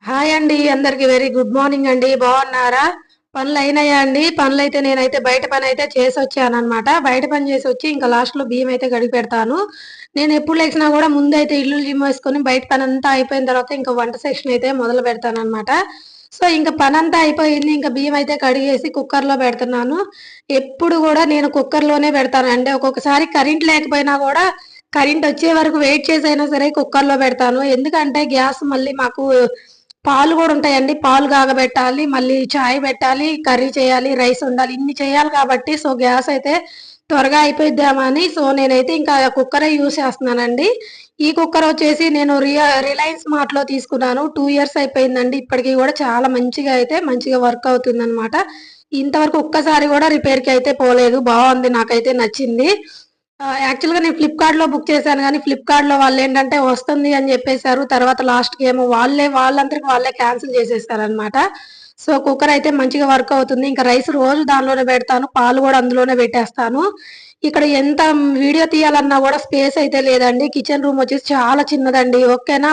Hi అండి. అందరికి very good morning అండి. బాగున్నారా? పనులు అయినాయా అండి? పనులైతే నేనైతే బయట పని అయితే చేసొచ్చాననమాట. బయట పని చేసొచ్చి ఇంకా లాస్ట్‌లో బియ్యం అయితే కడిగి పెడతాను. నేను ఎప్పుడు లేచినా కూడా ముందైతే ఇల్లు జిమ్మేసుకొని బయట పనంతా అయిపోయిన తర్వాత ఇంకా వంట సెక్షన్ అయితే మొదలు పెడతాననమాట. సో, ఇంక పనంతా అయిపోయింది. ఇంక బియ్యం అయితే కడిగేసి కుక్కర్‌లో పెడుతున్నాను. ఎప్పుడు కూడా నేను కుక్కర్‌లోనే పెడతాను. అంటే ఒక్కొక్కసారి కరెంట్ లేకపోయినా కూడా కరెంట్ వచ్చే వరకు వెయిట్ చేసైనా సరే కుక్కర్‌లో పెడతాను. ఎందుకంటే గ్యాస్ మళ్ళీ మాకు పాలు గూడా ఉంటాయండి. పాలు కాగబెట్టాలి, మళ్ళీ చాయ్ పెట్టాలి, కర్రీ చేయాలి, రైస్ వండాలి. ఇన్ని చేయాలి కాబట్టి సో, గ్యాస్ అయితే త్వరగా అయిపోయిద్దేమో అని సో, నేనైతే ఇంకా కుక్కరే యూజ్ చేస్తున్నానండి. ఈ కుక్కర్ వచ్చేసి నేను రిలయన్స్ మార్ట్‌లో తీసుకున్నాను. 2 ఇయర్స్ అయిపోయిందండి. ఇప్పటికి గూడా చాలా మంచిగా వర్క్ అవుతుందనమాట. ఇంతవరకు ఒక్కసారి గూడా రిపేర్‌కి అయితే పోలేదు. బావుంది. నాకైతే నచ్చింది. యాక్చువల్‌గా నేను ఫ్లిప్‌కార్ట్‌లో బుక్ చేశాను గానీ, ఫ్లిప్‌కార్ట్‌లో వాళ్ళేంటంటే వస్తుంది అని జెప్పేసారు. తర్వాత లాస్ట్‌కి ఏమో వాళ్ళంతరికి వాళ్ళే క్యాన్సిల్ చేసేసారనమాట. సో, కుక్కర్ అయితే మంచిగా వర్క్ అవుతుంది. ఇంకా రైస్ రోజు దానిలోనే పెడతాను. పాలు గూడా అందులోనే పెట్టేస్తాను. ఇక్కడ ఎంత వీడియో తీయాలన్నా గూడా స్పేస్ అయితే లేదండి. కిచెన్ రూమ్ వచ్చేసి చాలా చిన్నదండి. ఓకేనా?